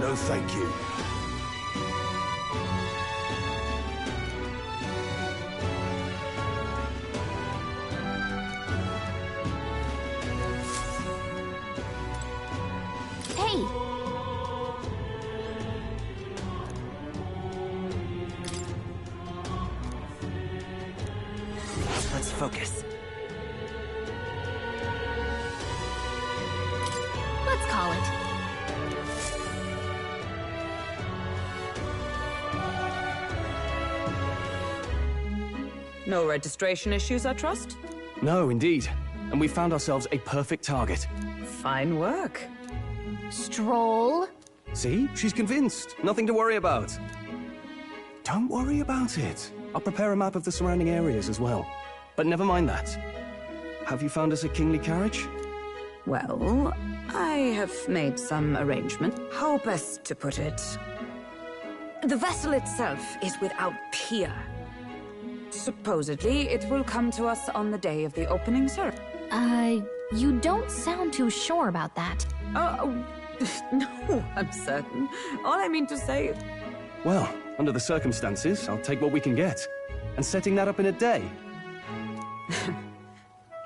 No, thank you. Hey! Let's focus. Let's call it. No registration issues, I trust? No, indeed. And we found ourselves a perfect target. Fine work. Stroll. See? She's convinced. Nothing to worry about. Don't worry about it. I'll prepare a map of the surrounding areas as well. But never mind that. Have you found us a kingly carriage? Well, I have made some arrangement. How best to put it? The vessel itself is without peer. Supposedly, it will come to us on the day of the opening ceremony. You don't sound too sure about that. Oh, no, I'm certain. All I mean to say... Well, under the circumstances, I'll take what we can get. And setting that up in a day.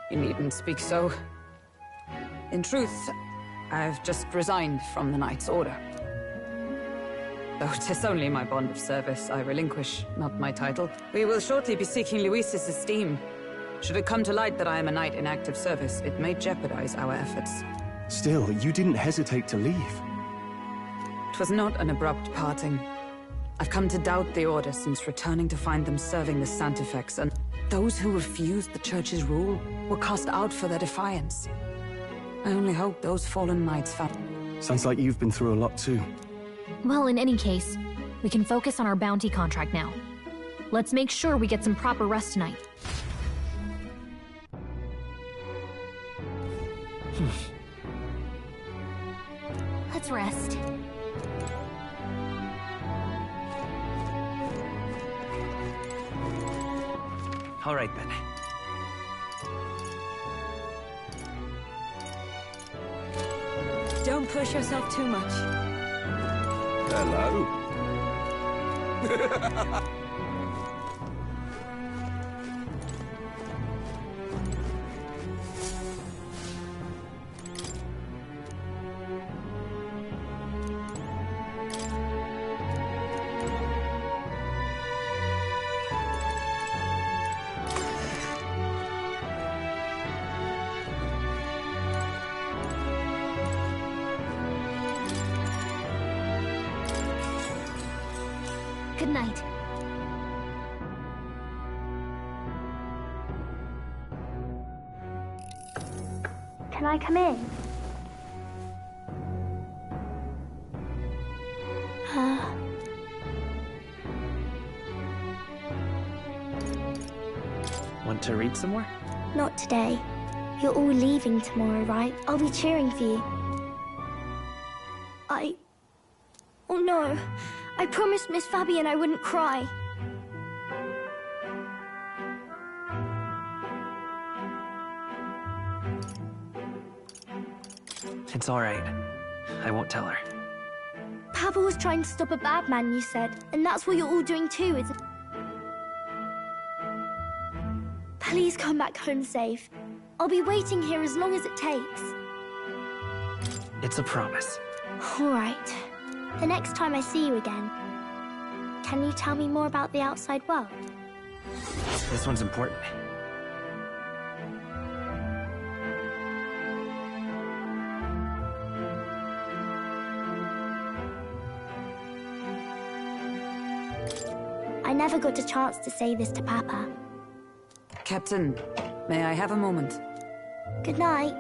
You needn't speak so. In truth, I've just resigned from the Knight's Order. Though 'tis only my bond of service I relinquish, not my title. We will shortly be seeking Luis's esteem. Should it come to light that I am a knight in active service, it may jeopardize our efforts. Still, you didn't hesitate to leave. It was not an abrupt parting. I've come to doubt the Order since returning to find them serving the Santifex, and those who refused the Church's rule were cast out for their defiance. I only hope those fallen knights found... Sounds like you've been through a lot too. Well, in any case, we can focus on our bounty contract now. Let's make sure we get some proper rest tonight. Let's rest. All right, then. Don't push yourself too much. Hello. Good night. Can I come in? Want to read some more? Not today. You're all leaving tomorrow, right? I'll be cheering for you. Oh no. I promised Miss Fabian I wouldn't cry. It's all right. I won't tell her. Papa was trying to stop a bad man, you said. And that's what you're all doing too, isn't it? Please come back home safe. I'll be waiting here as long as it takes. It's a promise. All right. The next time I see you again, can you tell me more about the outside world? This one's important. I never got a chance to say this to Papa. Captain, may I have a moment? Good night.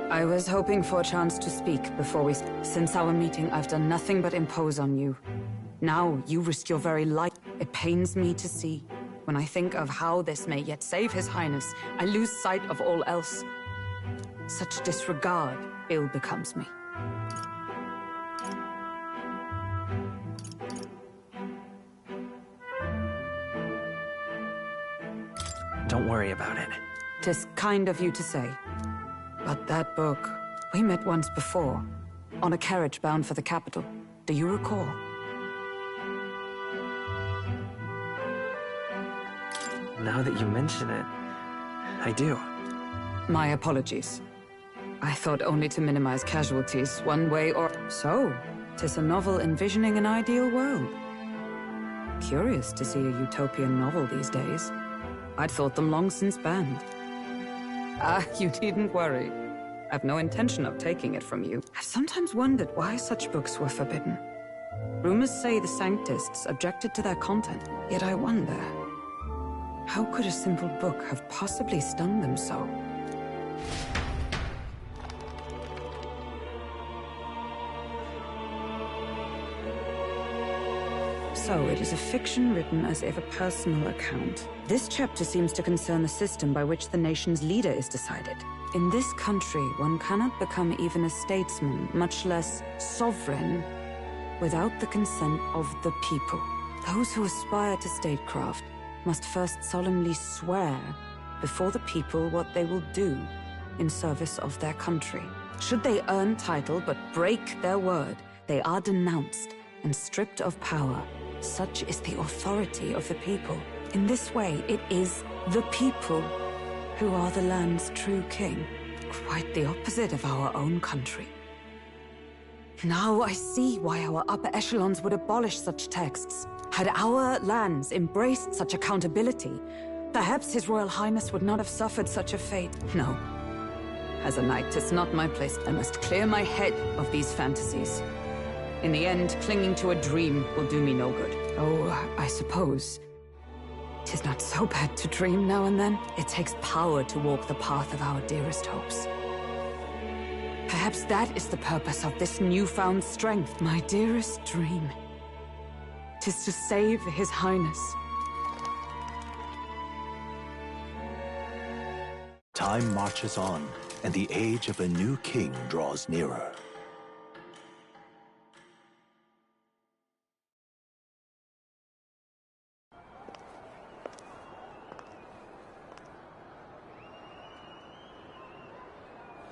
I was hoping for a chance to speak before we... Since our meeting, I've done nothing but impose on you. Now, you risk your very life. It pains me to see. When I think of how this may yet save His Highness, I lose sight of all else. Such disregard ill becomes me. Don't worry about it. 'Tis kind of you to say. But that book, we met once before, on a carriage bound for the capital. Do you recall? Now that you mention it, I do. My apologies. I thought only to minimize casualties, one way or... So, 'tis a novel envisioning an ideal world. Curious to see a utopian novel these days. I'd thought them long since banned. You needn't worry. I've no intention of taking it from you. I've sometimes wondered why such books were forbidden. Rumors say the Sanctists objected to their content, yet I wonder... how could a simple book have possibly stung them so? So, it is a fiction written as if a personal account. This chapter seems to concern the system by which the nation's leader is decided. In this country, one cannot become even a statesman, much less sovereign, without the consent of the people. Those who aspire to statecraft must first solemnly swear before the people what they will do in service of their country. Should they earn title but break their word, they are denounced and stripped of power. Such is the authority of the people. In this way, it is the people who are the land's true king. Quite the opposite of our own country. Now I see why our upper echelons would abolish such texts. Had our lands embraced such accountability, perhaps His Royal Highness would not have suffered such a fate. No. As a knight, 'tis not my place. I must clear my head of these fantasies. In the end, clinging to a dream will do me no good. Oh, I suppose 'tis not so bad to dream now and then. It takes power to walk the path of our dearest hopes. Perhaps that is the purpose of this newfound strength. My dearest dream 'tis to save His Highness. Time marches on, and the age of a new king draws nearer.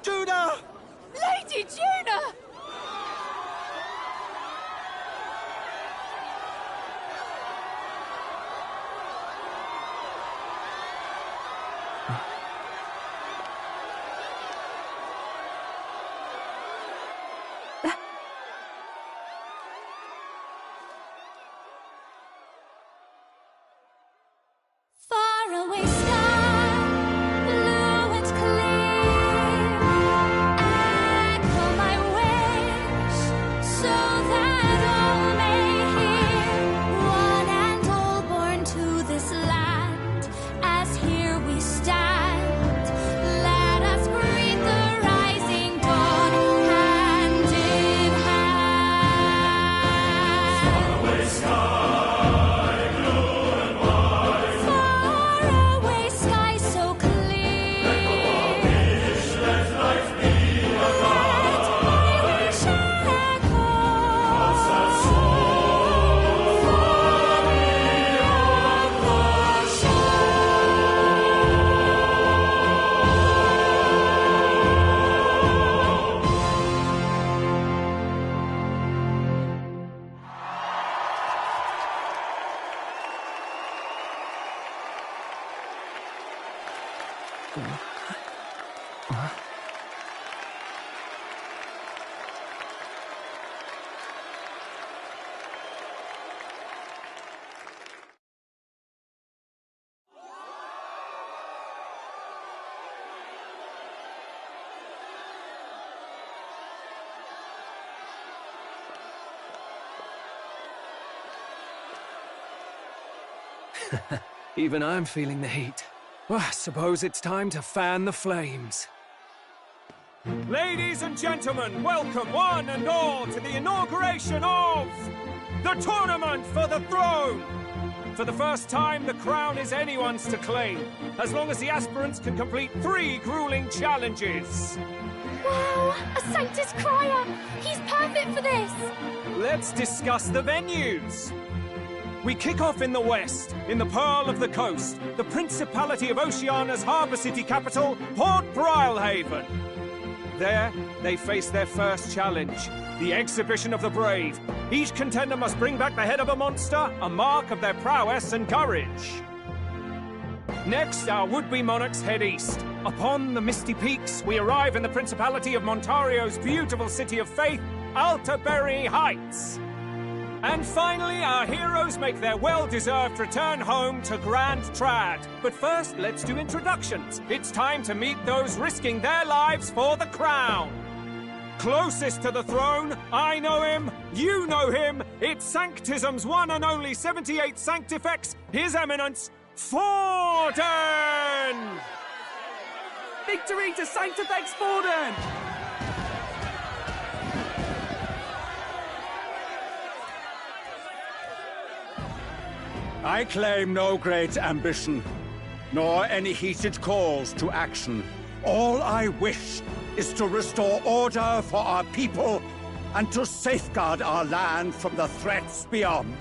Juna! Lady Juna! Even I'm feeling the heat. Well, I suppose it's time to fan the flames. Ladies and gentlemen, welcome one and all to the inauguration of the Tournament for the Throne! For the first time, the crown is anyone's to claim, as long as the aspirants can complete 3 grueling challenges. Wow! A Sanctus Crier! He's perfect for this! Let's discuss the venues. We kick off in the west, in the Pearl of the Coast, the Principality of Oceania's harbour city capital, Port Brilehaven. There, they face their first challenge, the Exhibition of the Brave. Each contender must bring back the head of a monster, a mark of their prowess and courage. Next, our would-be monarchs head east. Upon the misty peaks, we arrive in the Principality of Montario's beautiful city of faith, Altaberry Heights. And finally, our heroes make their well-deserved return home to Grand Trad. But first, let's do introductions. It's time to meet those risking their lives for the crown. Closest to the throne, I know him, you know him. It's Sanctism's one and only 78th Sanctifex, His Eminence, Forden! Victory to Sanctifex Forden! I claim no great ambition, nor any heated calls to action. All I wish is to restore order for our people and to safeguard our land from the threats beyond.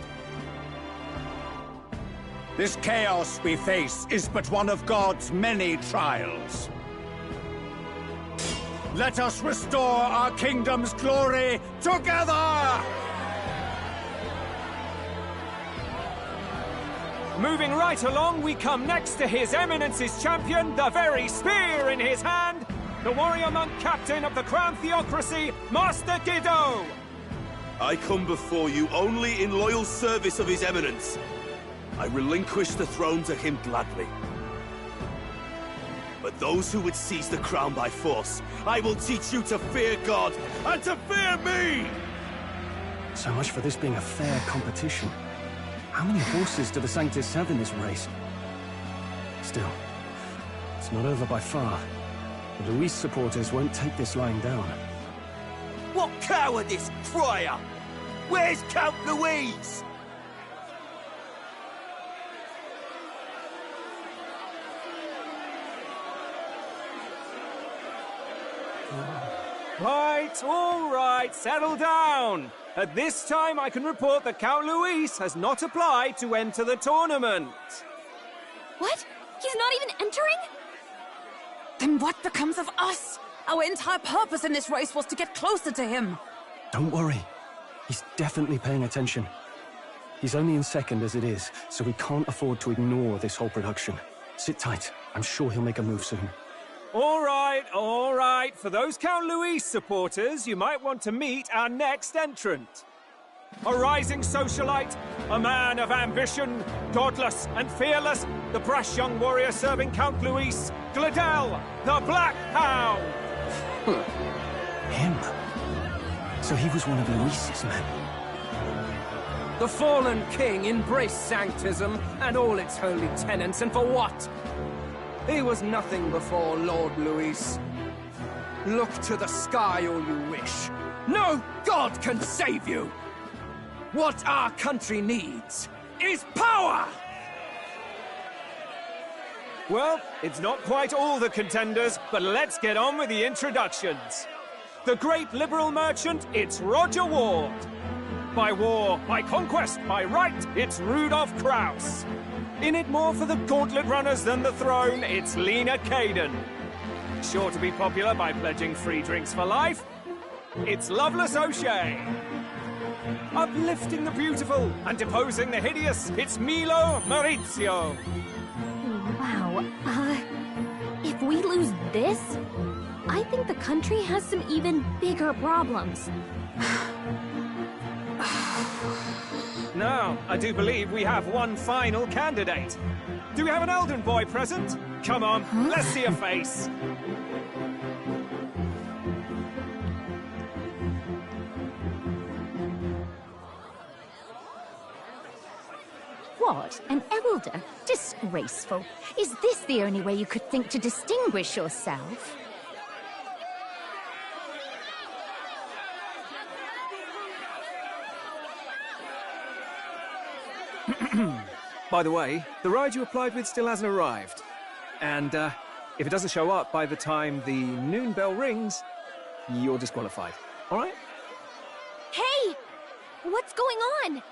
This chaos we face is but one of God's many trials. Let us restore our kingdom's glory together! Moving right along, we come next to His Eminence's champion, the very spear in his hand, the warrior monk captain of the Crown Theocracy, Master Guido! I come before you only in loyal service of His Eminence. I relinquish the throne to him gladly. But those who would seize the crown by force, I will teach you to fear God and to fear me! So much for this being a fair competition. How many horses do the Sanctists have in this race? Still, it's not over by far. The Luis supporters won't take this lying down. What cowardice, Crier! Where's Count Louise? All right, settle down. At this time, I can report that Count Luis has not applied to enter the tournament. What? He's not even entering? Then what becomes of us? Our entire purpose in this race was to get closer to him. Don't worry. He's definitely paying attention. He's only in second as it is, so we can't afford to ignore this whole production. Sit tight. I'm sure he'll make a move soon. All right. For those Count Luis supporters, you might want to meet our next entrant. A rising socialite, a man of ambition, godless and fearless, the brash young warrior serving Count Luis, Gladel, the Black Hound! Him? So he was one of Luis's men? The fallen king embraced Sanctism and all its holy tenets, and for what? He was nothing before Lord Luis. Look to the sky all you wish. No god can save you! What our country needs is power! Well, it's not quite all the contenders, but let's get on with the introductions. The great liberal merchant, it's Roger Ward. By war, by conquest, by right, it's Rudolph Kraus. In it more for the gauntlet runners than the throne, it's Lena Caden. Sure to be popular by pledging free drinks for life, it's Loveless O'Shea. Uplifting the beautiful and deposing the hideous, it's Milo Maurizio. Wow, if we lose this, I think the country has some even bigger problems. Now, I do believe we have one final candidate. Do we have an Elden boy present? Come on, let's see a face. What? An elder? Disgraceful. Is this the only way you could think to distinguish yourself? By the way, the ride you applied with still hasn't arrived. And, if it doesn't show up by the time the noon bell rings, you're disqualified. All right? Hey! What's going on?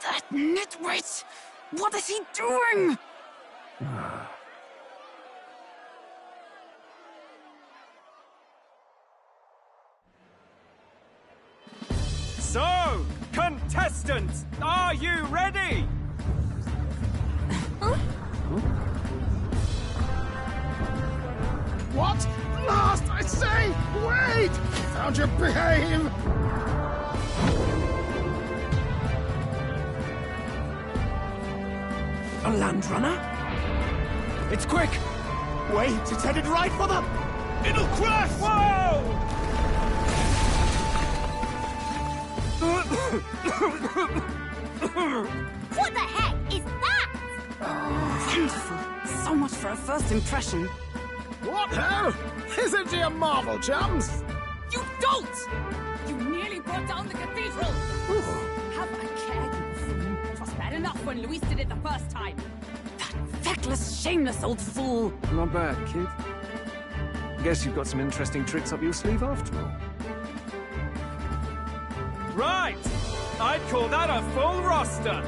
That nitwit! What is he doing? So, contestants, are you ready? What? Last, I say! Wait! Don't you behave! A land runner? It's quick! Wait, it's headed right for them! It'll crash! Whoa! What the heck is that? Wonderful. So much for a first impression. What hell? Isn't she a marvel, chums? You don't! You nearly brought down the cathedral! Have a care, you fool. It was bad enough when Luis did it the first time. That feckless, shameless old fool. Not bad, kid. Guess you've got some interesting tricks up your sleeve after all. Right! I'd call that a full roster.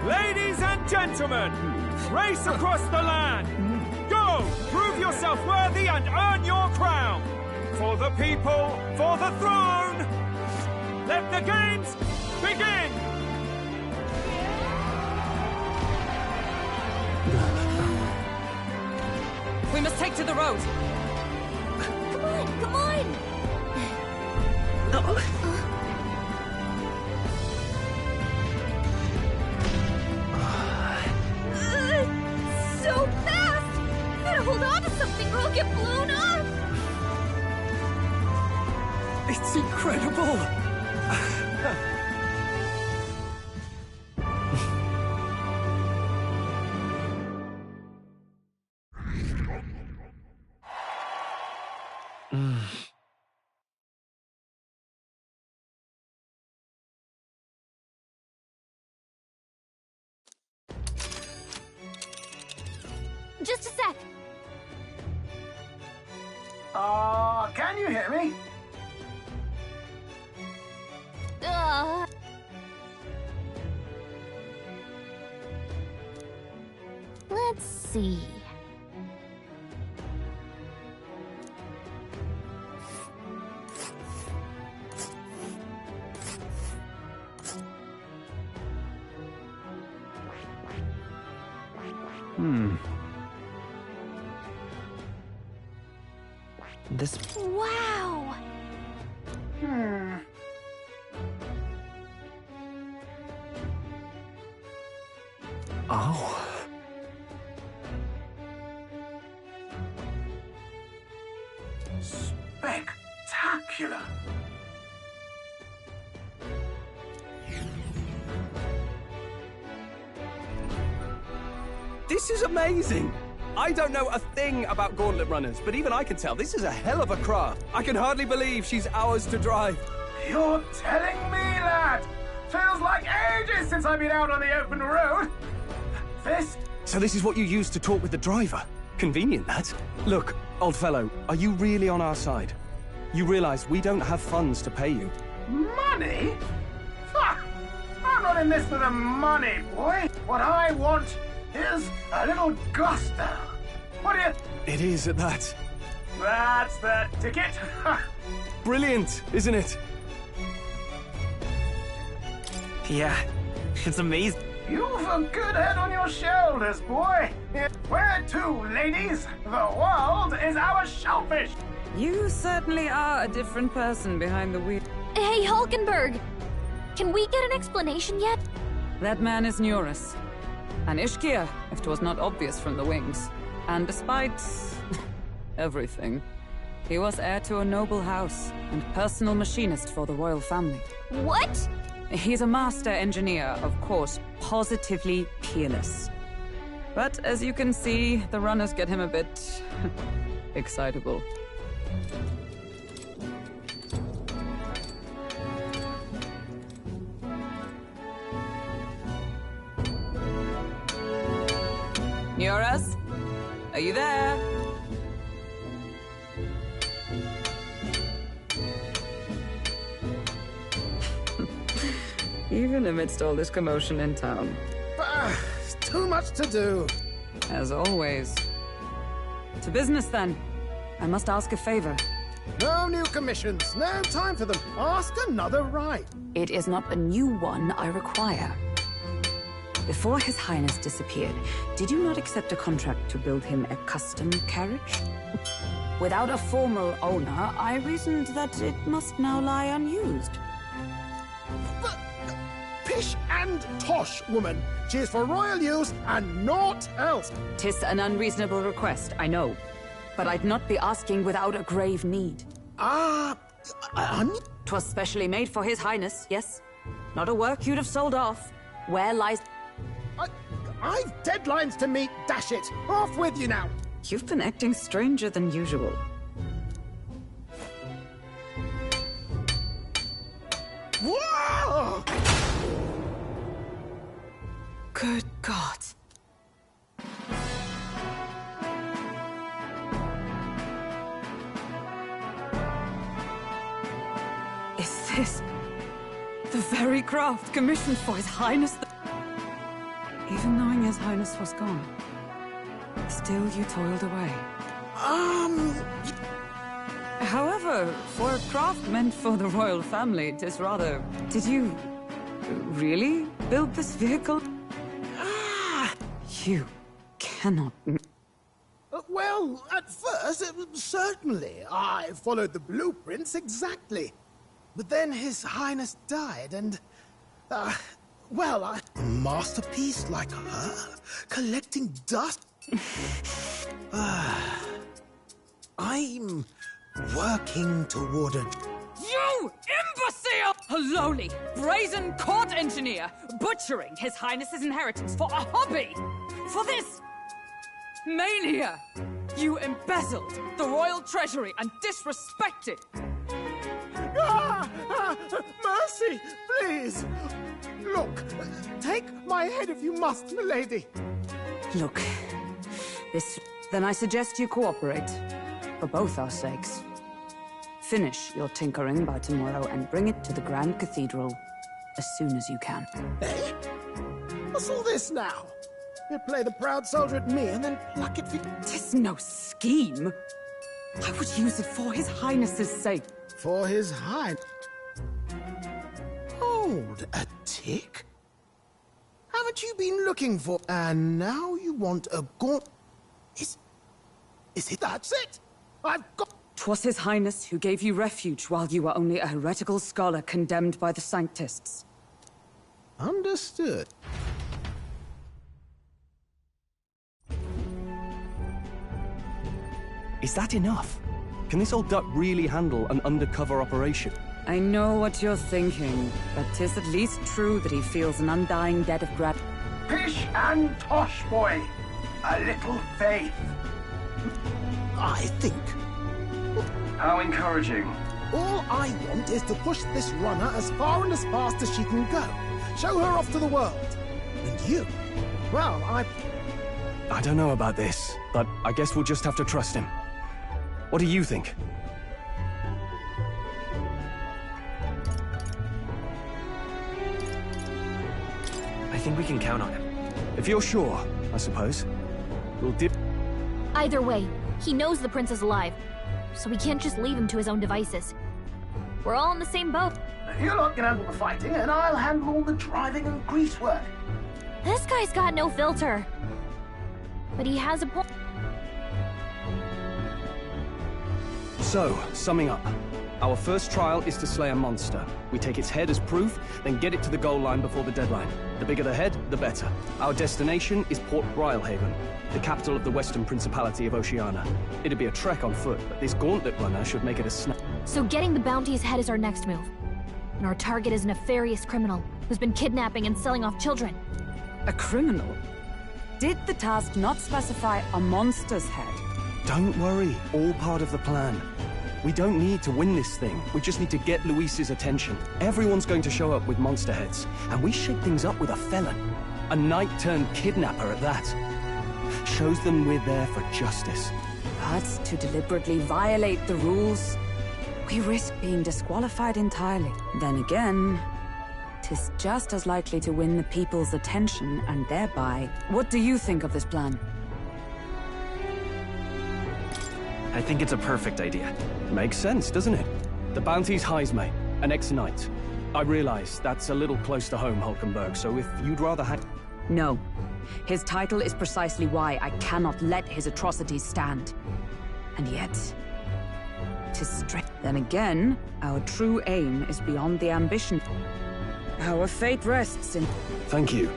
Ladies and gentlemen, race across the land. Go! Prove yourself worthy and earn your crown. For the people, for the throne. Let the games begin! We must take to the road. Come on, come on! So fast! Gotta hold on to something or I'll get blown up! It's incredible! Just a sec. Can you hear me? Let's see. This... Wow! Oh. Spectacular! This is amazing! I don't know a thing about gauntlet runners, but even I can tell this is a hell of a craft. I can hardly believe she's ours to drive. You're telling me, lad? Feels like ages since I've been out on the open road. So this is what you use to talk with the driver? Convenient, that. Look, old fellow, are you really on our side? You realize we don't have funds to pay you. Money? Ha! I'm not in this for the money, boy. What I want is a little gusto. What do you... It is at that. That's the ticket. Brilliant, isn't it? Yeah, it's amazing. You've a good head on your shoulders, boy. Where to, ladies? The world is our shellfish. You certainly are a different person behind the wheel. Hey, Hulkenberg! Can we get an explanation yet? That man is Neurus. An Ishkia, if 'twas not obvious from the wings. And despite... everything, he was heir to a noble house and personal machinist for the royal family. What? He's a master engineer, of course, positively peerless. But as you can see, the runners get him a bit... excitable. Neurus? Are you there? Even amidst all this commotion in town. Too much to do. As always. To business, then. I must ask a favor. No new commissions. No time for them. Ask another right. It is not a new one I require. Before His Highness disappeared, did you not accept a contract to build him a custom carriage? Without a formal owner, I reasoned that it must now lie unused. But, pish and tosh, woman. She is for royal use and naught else. 'Tis an unreasonable request, I know. But I'd not be asking without a grave need. 'Twas specially made for His Highness, yes? Not a work you'd have sold off. Where lies... I've deadlines to meet, dash it! Off with you now! You've been acting stranger than usual. Whoa! Good God. Is this the very craft commissioned for His Highness? Even knowing His Highness was gone, still you toiled away. However, for a craft meant for the royal family, it is rather... Did you really build this vehicle? You cannot... Well, at first, certainly. I followed the blueprints exactly. But then His Highness died, and... well, a masterpiece like her, collecting dust. I'm working toward a... You imbecile! A lowly, brazen court engineer butchering His Highness's inheritance for a hobby! For this mania! You embezzled the royal treasury and disrespected... Mercy, please! Look, take my head if you must, milady. Look, then I suggest you cooperate. For both our sakes. Finish your tinkering by tomorrow and bring it to the Grand Cathedral as soon as you can. Eh? What's all this now? You play the proud soldier at me and then pluck it for... 'Tis no scheme. I would use it for His Highness's sake. For His Highness? Hold a tick. Haven't you been looking for... And now you want a gaunt... Is it... That's it? I've got... 'Twas His Highness who gave you refuge while you were only a heretical scholar condemned by the Sanctists. Understood. Is that enough? Can this old duck really handle an undercover operation? I know what you're thinking, but 'tis at least true that he feels an undying debt of gratitude. Pish and tosh, boy. A little faith. I think. How encouraging. All I want is to push this runner as far and as fast as she can go. Show her off to the world. And you, well, I don't know about this, but I guess we'll just have to trust him. What do you think? I think we can count on him. If you're sure, I suppose. We'll dip... Either way, he knows the prince is alive, so we can't just leave him to his own devices. We're all in the same boat. You lot can handle the fighting, and I'll handle all the driving and greasework. This guy's got no filter. But he has a point. So, summing up. Our first trial is to slay a monster. We take its head as proof, then get it to the goal line before the deadline. The bigger the head, the better. Our destination is Port Brylehaven, the capital of the Western Principality of Oceania. It'd be a trek on foot, but this gauntlet runner should make it a snap. So getting the bounty's head is our next move. And our target is a nefarious criminal who's been kidnapping and selling off children. A criminal? Did the task not specify a monster's head? Don't worry, all part of the plan. We don't need to win this thing. We just need to get Luis's attention. Everyone's going to show up with monster heads, and we shake things up with a felon. A knight-turned-kidnapper at that. Shows them we're there for justice. But to deliberately violate the rules, we risk being disqualified entirely. Then again, 'tis just as likely to win the people's attention, and thereby... What do you think of this plan? I think it's a perfect idea. Makes sense, doesn't it? The bounty's Heisme, an ex-knight. I realize that's a little close to home, Hulkenberg, so if you'd rather No. His title is precisely why I cannot let his atrocities stand. And yet... 'tis straight. Then again, our true aim is beyond the ambition. Our fate rests in... Thank you.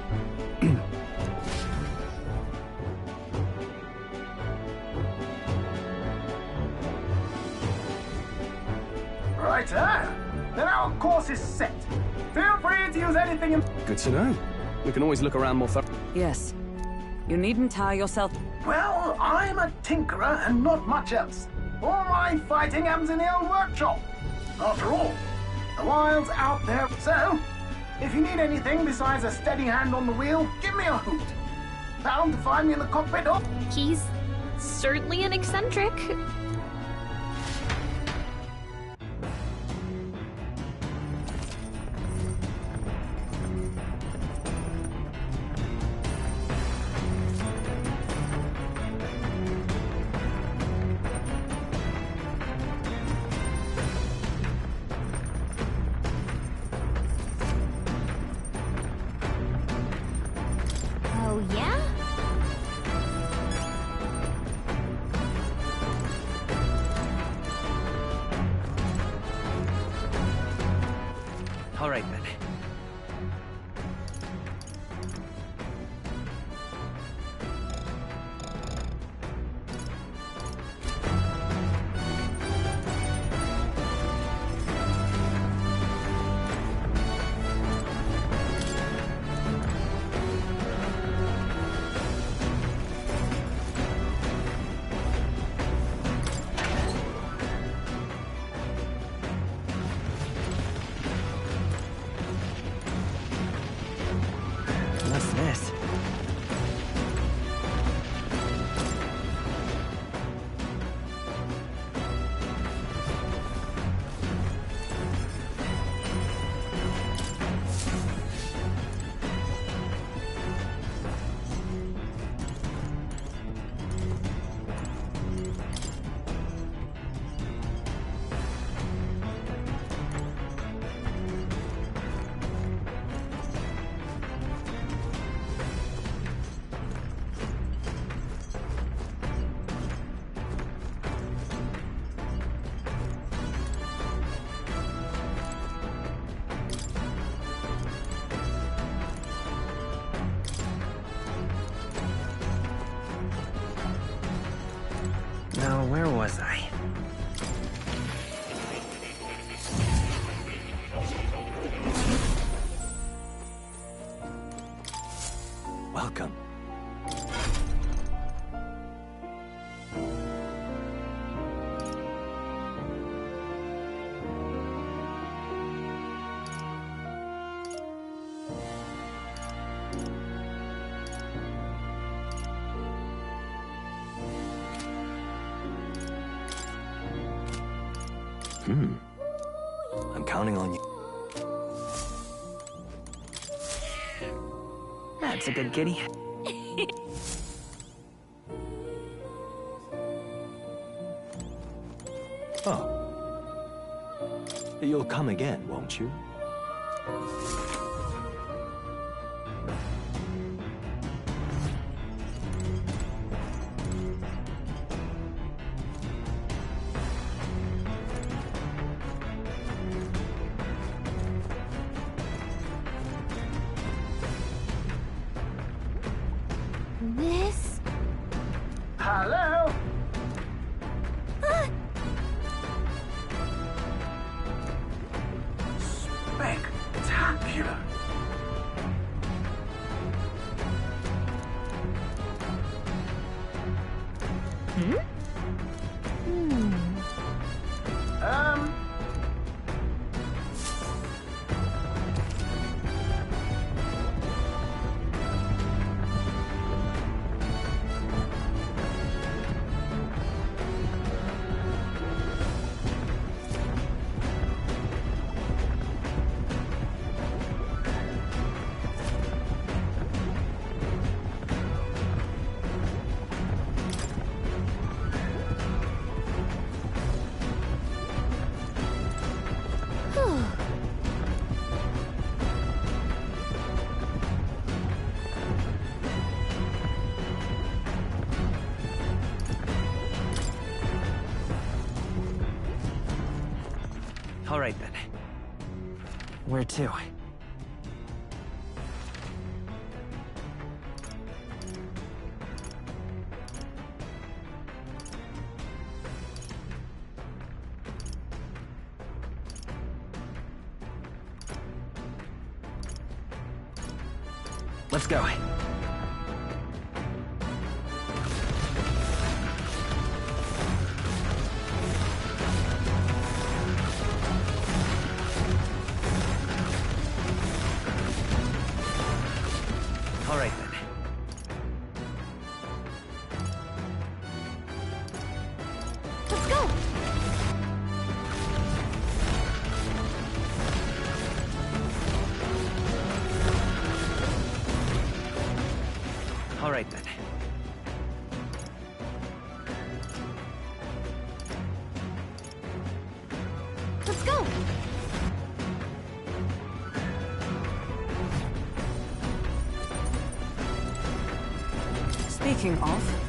Right, then our course is set. Feel free to use anything in... Good to know. We can always look around more thoroughly. Yes. You needn't tire yourself... Well, I'm a tinkerer and not much else. All my fighting happens in the old workshop. After all, the wild's out there. So, if you need anything besides a steady hand on the wheel, give me a hoot. Bound to find me in the cockpit or... He's certainly an eccentric. Oh, yeah? All right, then. What's this? Now, where was I? Welcome. I'm counting on you. That's a good kitty. Oh. You'll come again, won't you? This... Hello? Spectacular. Where to? Let's go. All right then. Let's go! All right then. Let's go! Speaking of...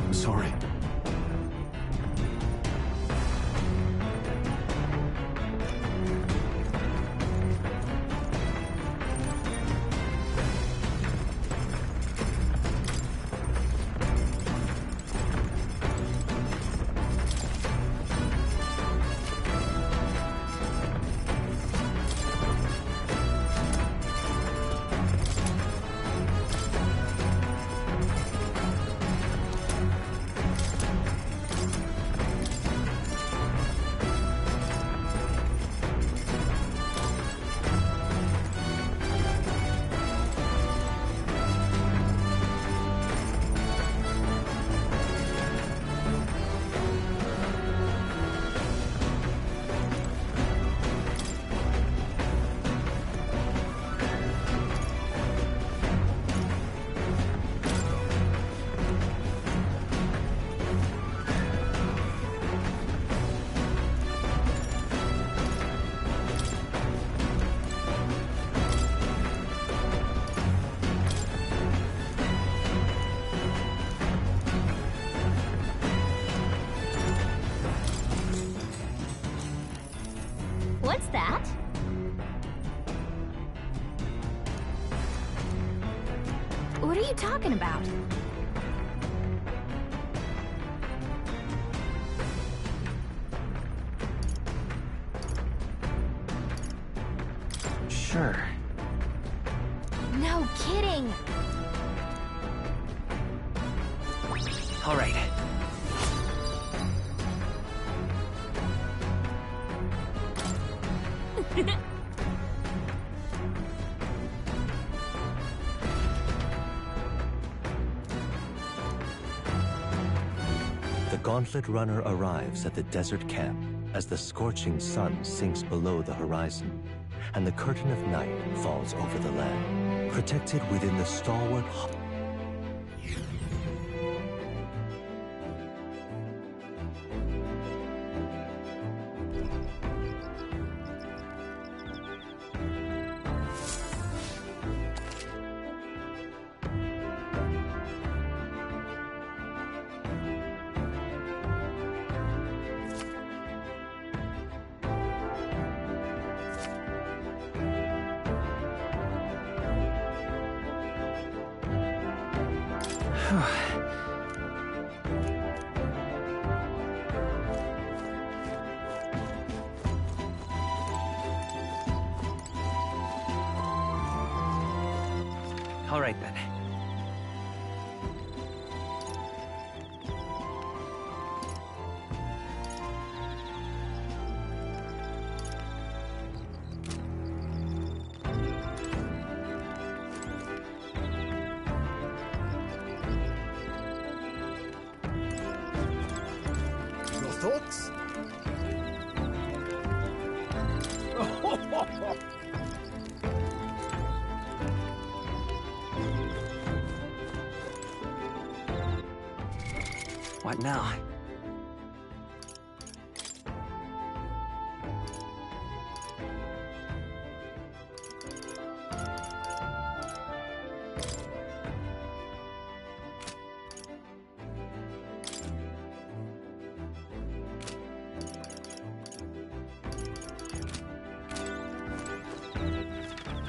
I'm sorry. What's that? What are you talking about? Sure. No kidding! All right. The Gauntlet Runner arrives at the desert camp as the scorching sun sinks below the horizon, and the curtain of night falls over the land, protected within the stalwart All right then. Your thoughts? What now?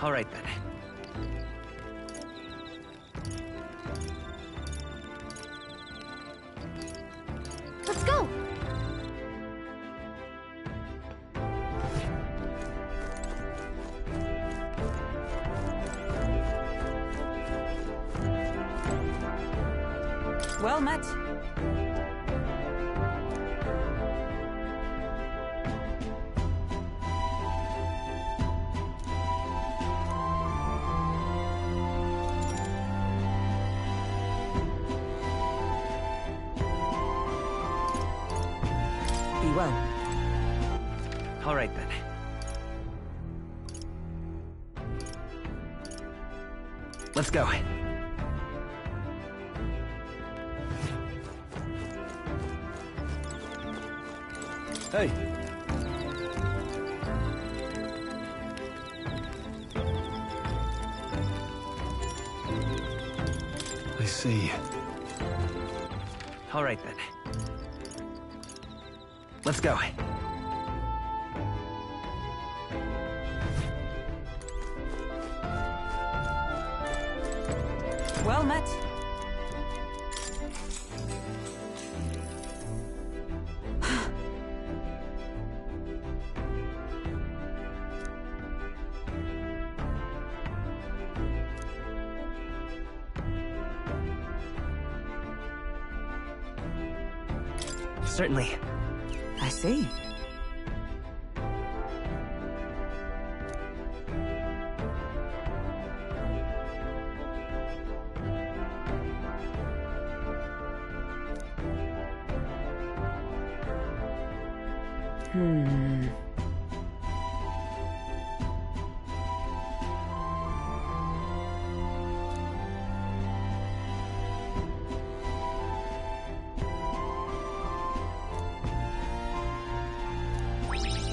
All right then. Let's go! Well met. Be well. All right then. Let's go. Hey. I see. All right then. Let's go. Well met. Certainly. I see.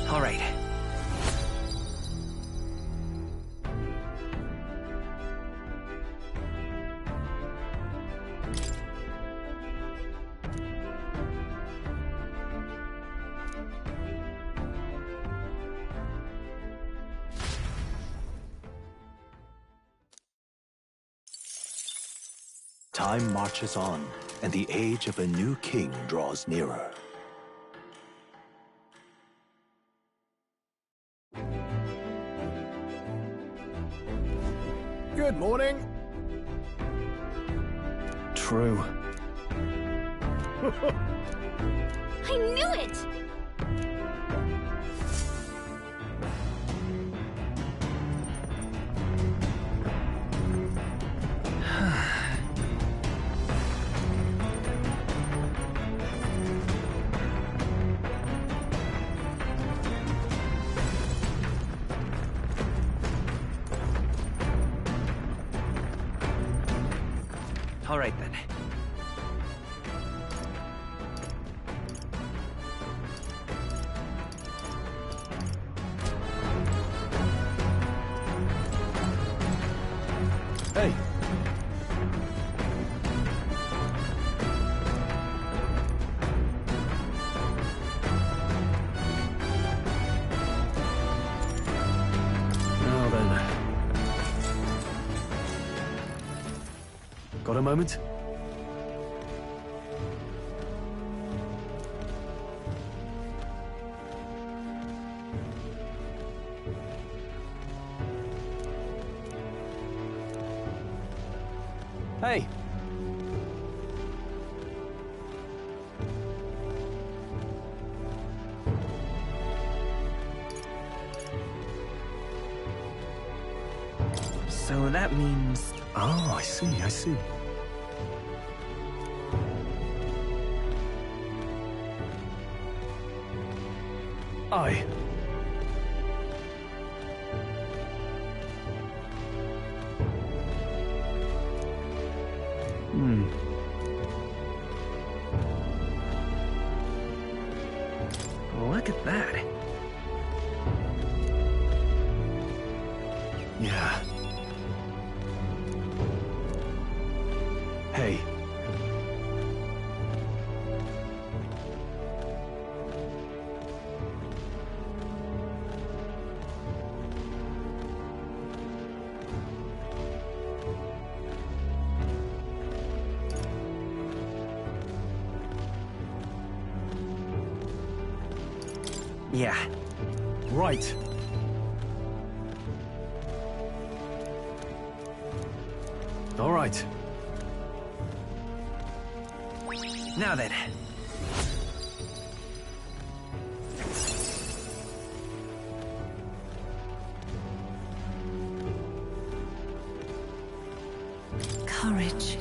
All right. Time marches on, and the age of a new king draws nearer. Good morning. True. I knew it! All right then. Hey. Now then. Got a moment? Hey. So that means... Oh, I see, I see. Aye. Look at that. Yeah. Hey. Yeah. Right. All right. Now then. Courage.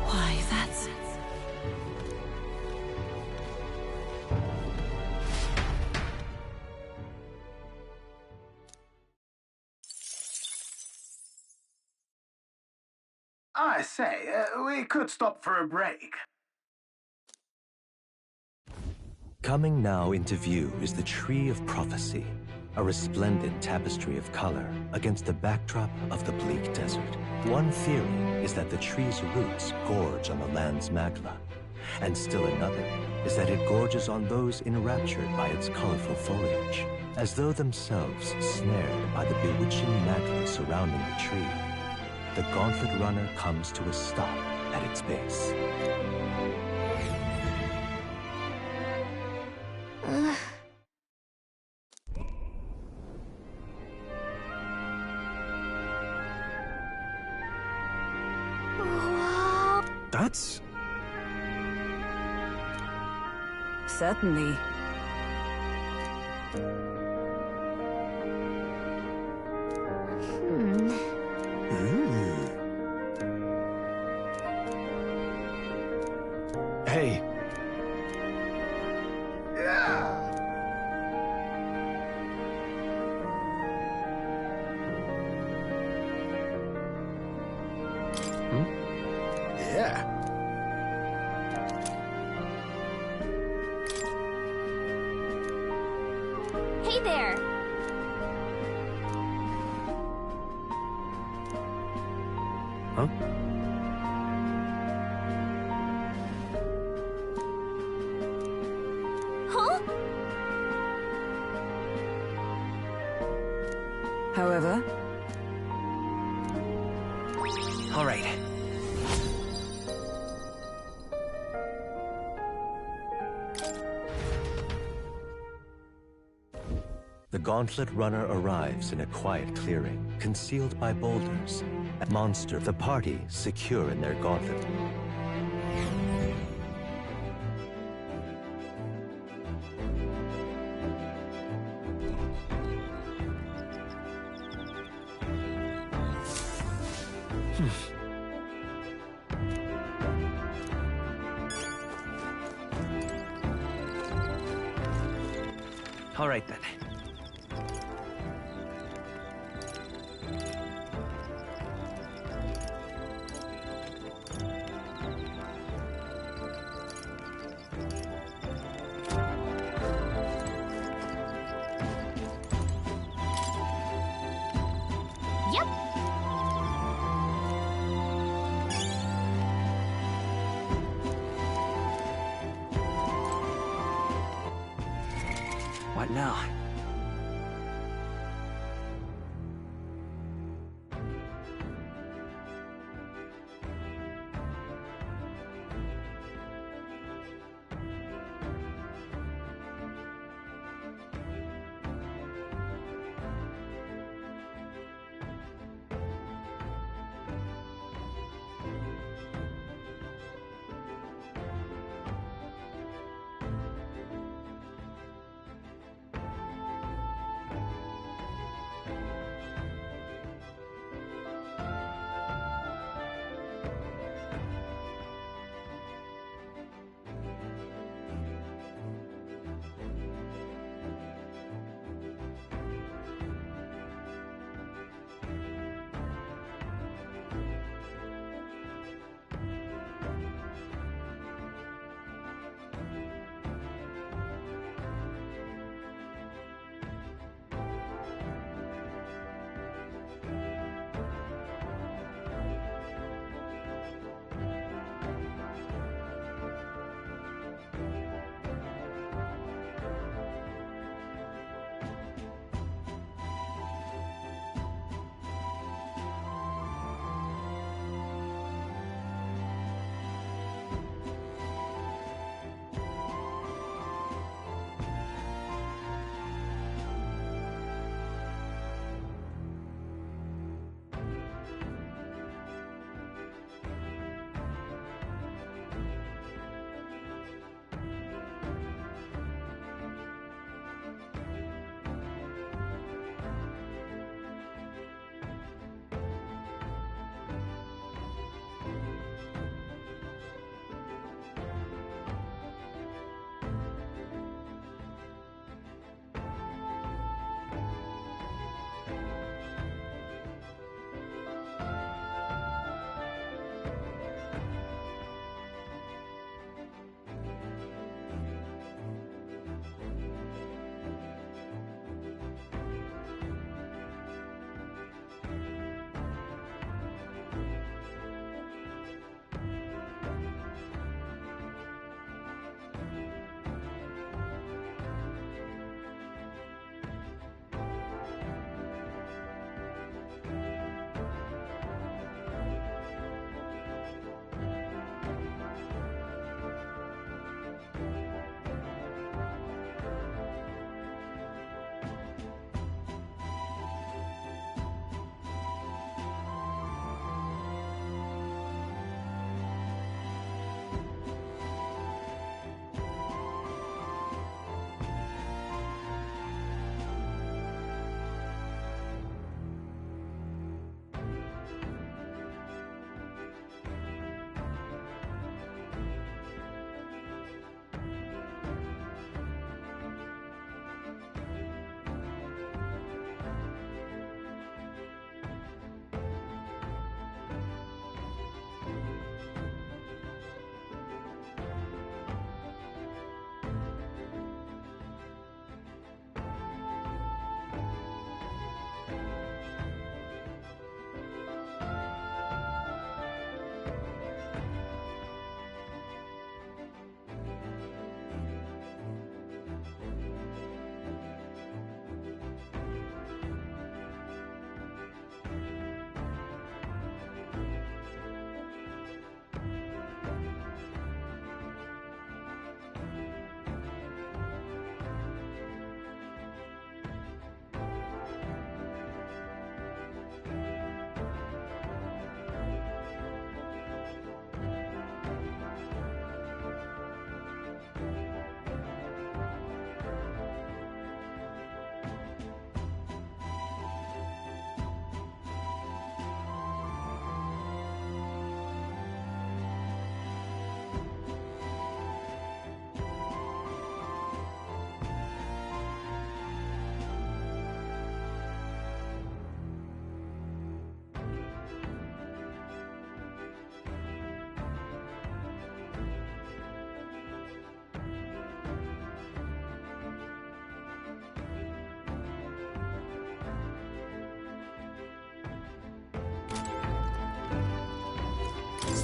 Why, that's... I say, we could stop for a break. Coming now into view is the Tree of Prophecy, a resplendent tapestry of color against the backdrop of the bleak desert. One theory is that the tree's roots gorge on the land's magla, and still another is that it gorges on those enraptured by its colorful foliage, as though themselves snared by the bewitching magla surrounding the tree. The Gauntlet Runner comes to a stop at its base. That's... Certainly. Hey. Yeah. Hey there! Huh? Huh? However... All right. The Gauntlet Runner arrives in a quiet clearing, concealed by boulders. A monster, the party secure in their gauntlet. All right then. Yep. What now?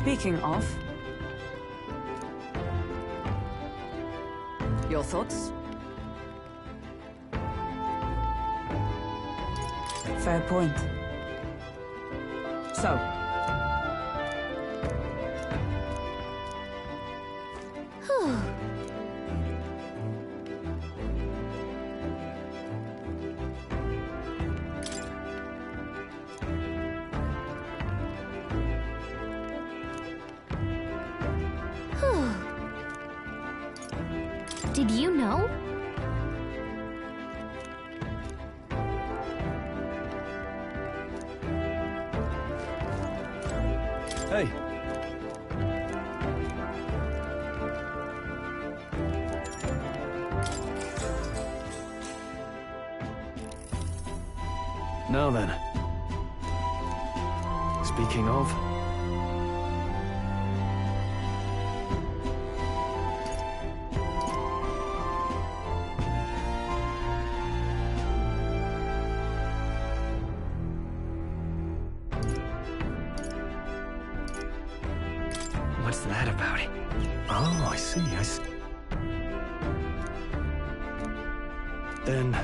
Speaking of... Your thoughts? Fair point. So... Did you know? Hey. Now then. Speaking of... What's that about? Oh, I see. Then...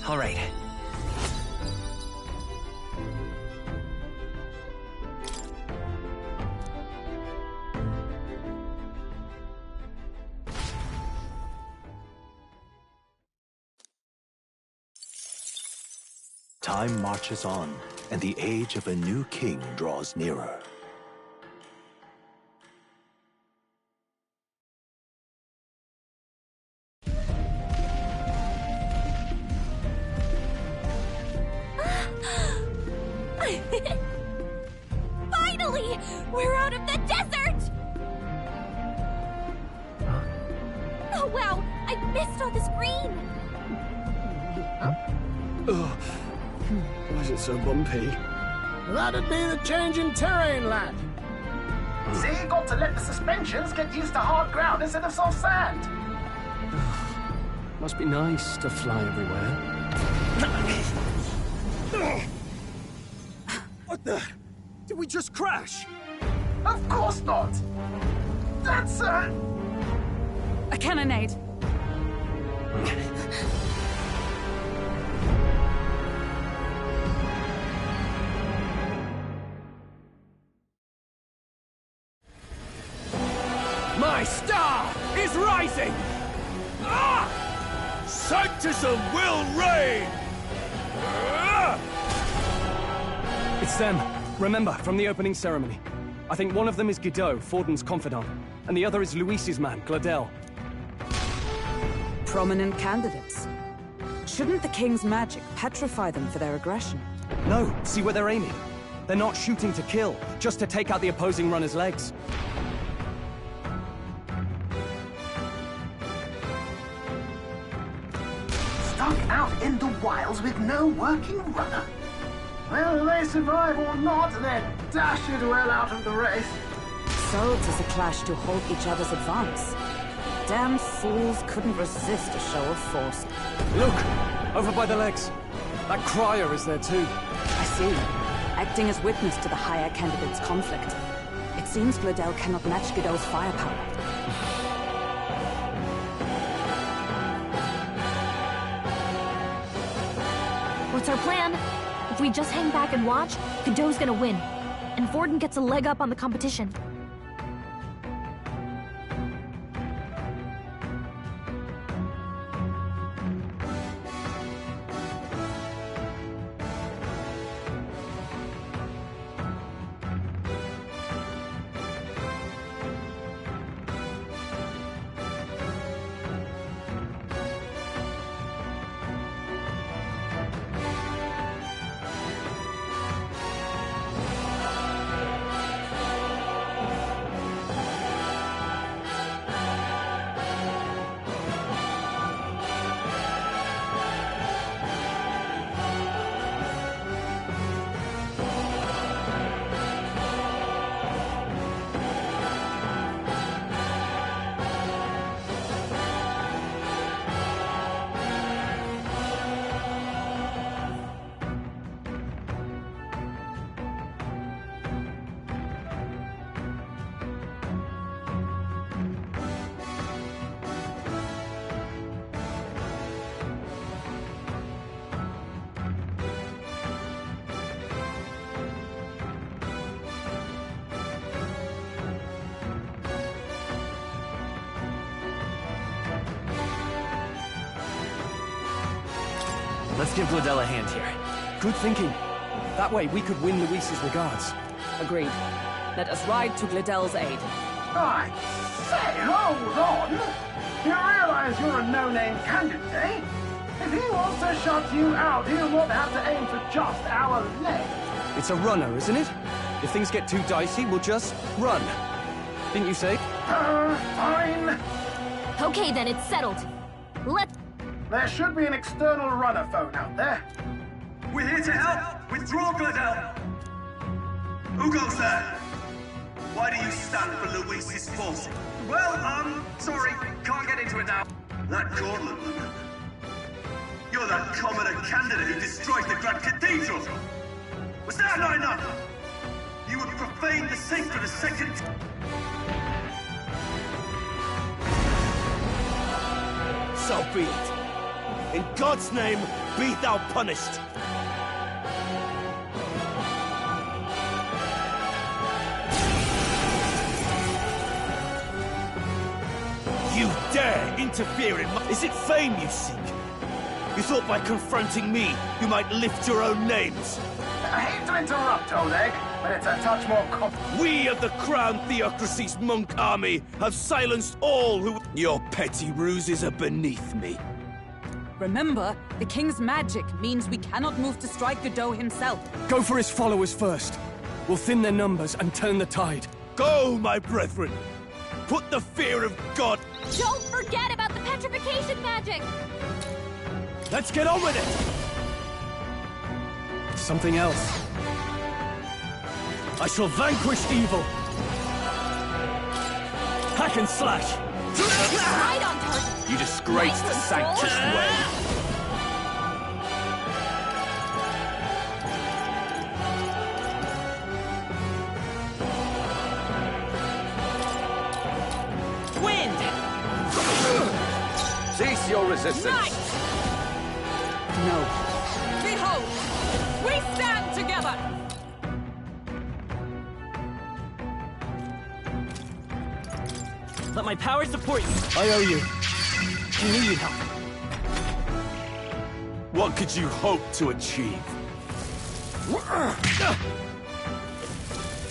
All right. Time marches on, and the age of a new king draws nearer. Finally! We're out of the desert! Oh wow! I missed all this green! Ugh. Why is it so bumpy? That'd be the change in terrain, lad. See, you got to let the suspensions get used to hard ground instead of soft sand. Must be nice to fly everywhere. What the? Did we just crash? Of course not! That's a cannonade. My star is rising! Ah! Sanctism will reign! It's them. Remember, from the opening ceremony. I think one of them is Guido, Forden's confidant, and the other is Luis's man, Gladel. Prominent candidates. Shouldn't the king's magic petrify them for their aggression? No, see where they're aiming. They're not shooting to kill, just to take out the opposing runner's legs. stuck out in the wilds with no working runner. Whether they survive or not, they're dashed well out of the race. So 'tis a clash to halt each other's advance. Damn fools couldn't resist a show of force. Look! Over by the legs. That crier is there too. I see. Acting as witness to the higher candidate's conflict. It seems Gladel cannot match Guido's firepower. What's our plan? If we just hang back and watch, Guido's gonna win. And Forden gets a leg up on the competition. Let's give Gladel a hand here. Good thinking. That way we could win Luis's regards. Agreed. Let us ride to Gladel's aid. I say, hold on! You realize you're a no-name candidate, eh? If he wants to shut you out, he'll not have to aim for just our leg. It's a runner, isn't it? If things get too dicey, we'll just run. Didn't you say? Fine. Okay, then, it's settled. There should be an external runner phone out there. We're here to help! Withdraw, Gladel! Who goes there? Why do you stand for Luis's forces? Well, sorry, can't get into it now. That gauntlet runner. You're that commoner candidate who destroyed the Grand Cathedral! Was that not enough? You would profane the sacred a second... So be it. In God's name, be thou punished. You dare interfere in my... Is it fame you seek? You thought by confronting me, you might lift your own names? I hate to interrupt, Oleg, but it's a touch more We of the Crown Theocracy's monk army have silenced all who... Your petty ruses are beneath me. Remember, the king's magic means we cannot move to strike Godot himself. Go for his followers first. We'll thin their numbers and turn the tide. Go, my brethren! Put the fear of God... Don't forget about the petrification magic! Let's get on with it! Something else. I shall vanquish evil. Hack and slash. Right on target. You disgrace the sanctus way. Wind! Cease your resistance. Night! No. Behold! We stand together! Let my power support you. I owe you. You need help. What could you hope to achieve?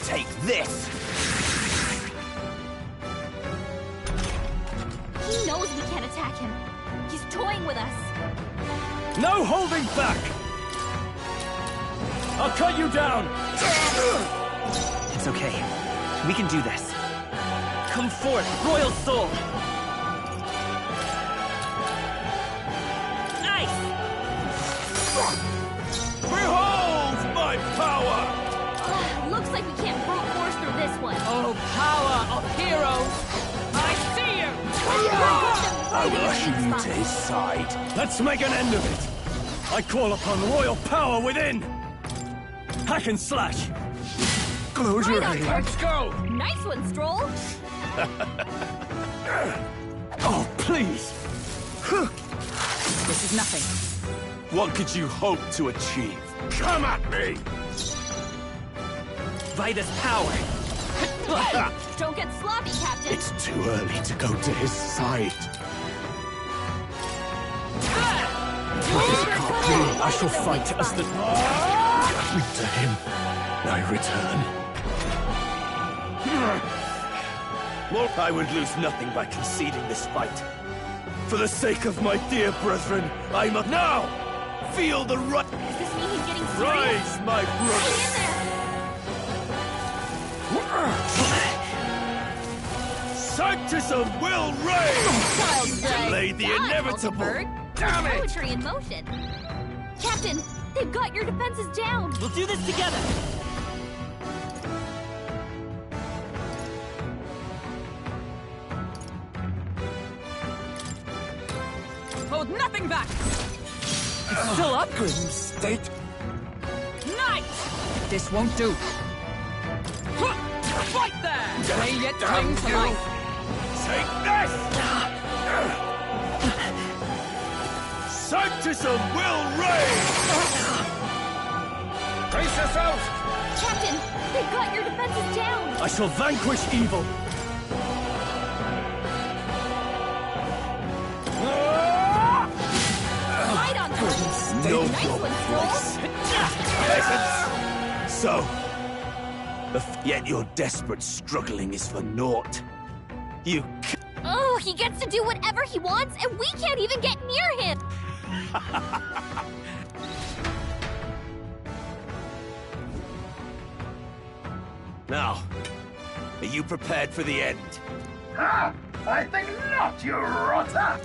Take this! He knows we can't attack him. He's toying with us. No holding back! I'll cut you down! It's okay. We can do this. Come forth, Royal Soul! Nice! Behold my power! Looks like we can't brute force through this one. Oh, power of heroes! I see you! I will usher you to his side. Let's make an end of it! I call upon royal power within! Hack and slash! Close your eyes. Let's go! Nice one, Stroll! Oh, please! This is nothing. What could you hope to achieve? Come at me! Vitus power! Hey, don't get sloppy, Captain! It's too early to go to his side. I shall fight as the... To him, I return. I would lose nothing by conceding this fight. For the sake of my dear brethren, I must now feel the right. Does this mean he's getting serious? Rise, my brother! Hang in there! Sanctism will reign! Child's play. Delay the God, inevitable! Hulkenberg. Damn it! Poetry in motion. Captain, they've got your defenses down. We'll do this together! Hold nothing back! It's still up! Grim state. Night! This won't do. Fight there! May yet cling to life. Take this! Sanctism will reign! Brace yourselves! Captain, they've got your defenses down. I shall vanquish evil. Right on target. No Nice one, Peasants! So, yet your desperate struggling is for naught. You Oh, he gets to do whatever he wants, and we can't even get near him! Now, are you prepared for the end? Ha! I think not, you rotter!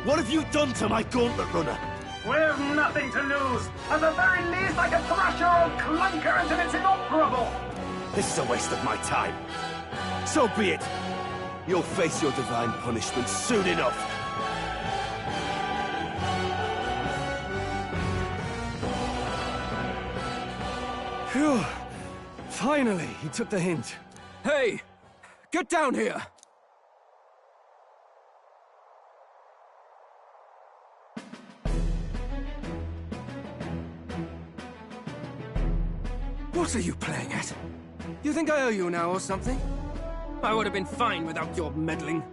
What have you done to my gauntlet runner? We've nothing to lose. At the very least, I can thrash your old clunker until it's inoperable. This is a waste of my time. So be it. You'll face your divine punishment soon enough. Phew. Finally, he took the hint. Hey! Get down here! What are you playing at? You think I owe you now or something? I would have been fine without your meddling.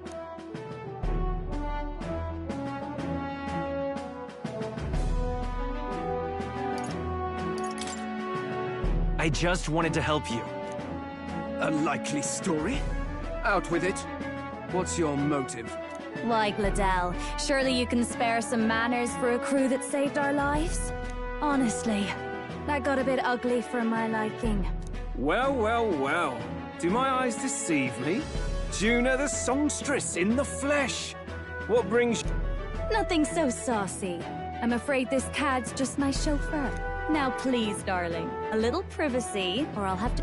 I just wanted to help you. A likely story? Out with it. What's your motive? Why, Gladel, surely you can spare some manners for a crew that saved our lives? Honestly, that got a bit ugly for my liking. Well, well, well. Do my eyes deceive me? Juna the songstress in the flesh. What brings... Nothing so saucy. I'm afraid this cad's just my chauffeur. Now please, darling, a little privacy, or I'll have to...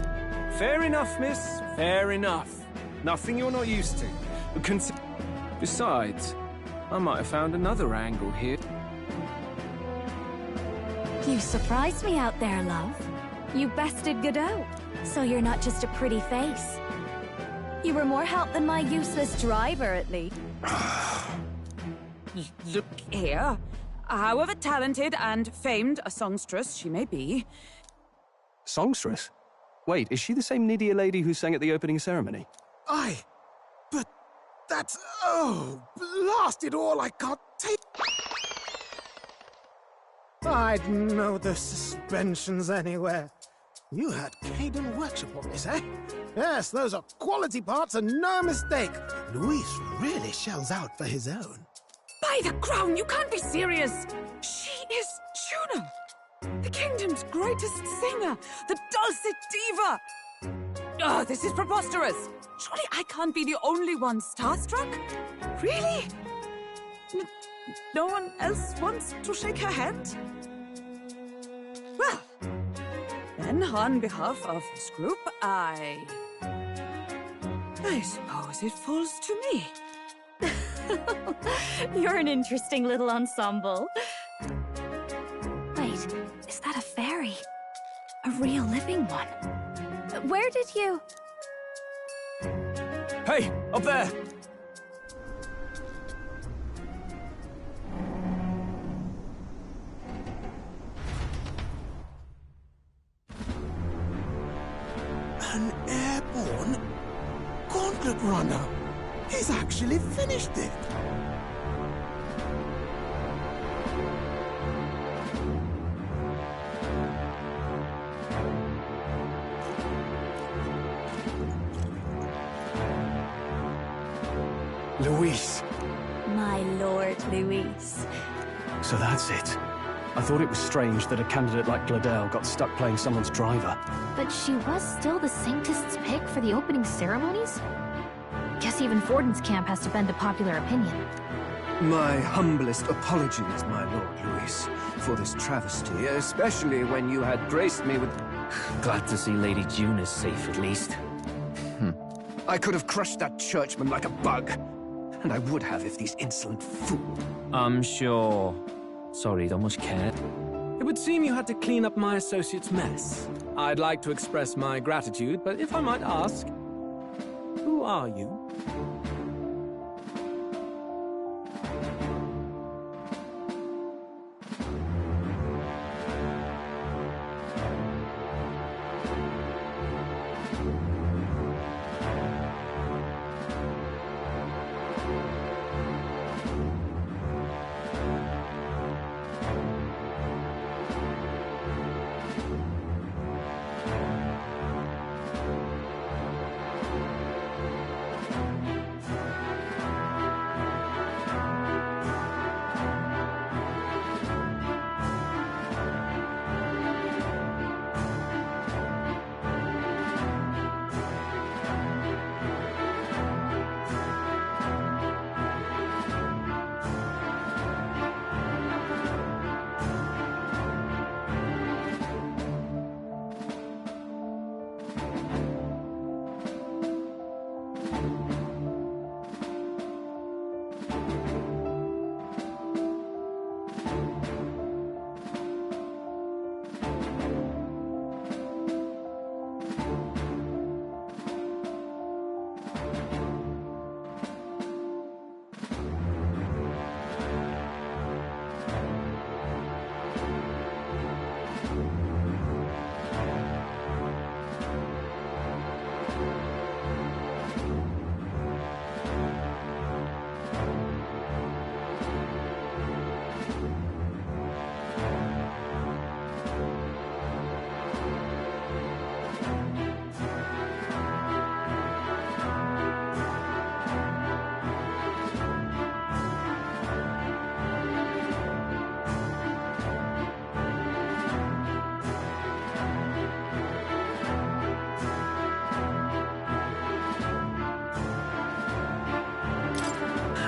Fair enough, miss. Fair enough. Nothing you're not used to. Besides, I might have found another angle here. You surprised me out there, love. You bested Godot, so you're not just a pretty face. You were more help than my useless driver, at least. Look here. However talented and famed a songstress she may be... Songstress? Wait, is she the same Nydia lady who sang at the opening ceremony? Aye, but that's... oh, blast it all, I can't take... I'd know the suspensions anywhere. You had Caden workshop on this, eh? Yes, those are quality parts and no mistake. Luis really shells out for his own. By the crown, you can't be serious! She is Juna! The kingdom's greatest singer! The dulcet diva! Oh, this is preposterous! Surely I can't be the only one starstruck? Really? No one else wants to shake her hand? Well, then on behalf of this group, I suppose it falls to me. You're an interesting little ensemble. Wait, is that a fairy? A real living one? Where did you... Hey, up there! An airborne gauntlet runner. He's actually finished it. Luis. My Lord Luis. So that's it. I thought it was strange that a candidate like Gladel got stuck playing someone's driver. But she was still the Sanctist's pick for the opening ceremonies? Guess even Forden's camp has to bend to popular opinion. My humblest apologies, my Lord Luis, for this travesty, especially when you had graced me with... Glad to see Lady Juna's safe, at least. I could have crushed that churchman like a bug. And I would have if these insolent fools... I'm sure. Sorry, don't much care. It would seem you had to clean up my associate's mess. I'd like to express my gratitude, but if I might ask, who are you?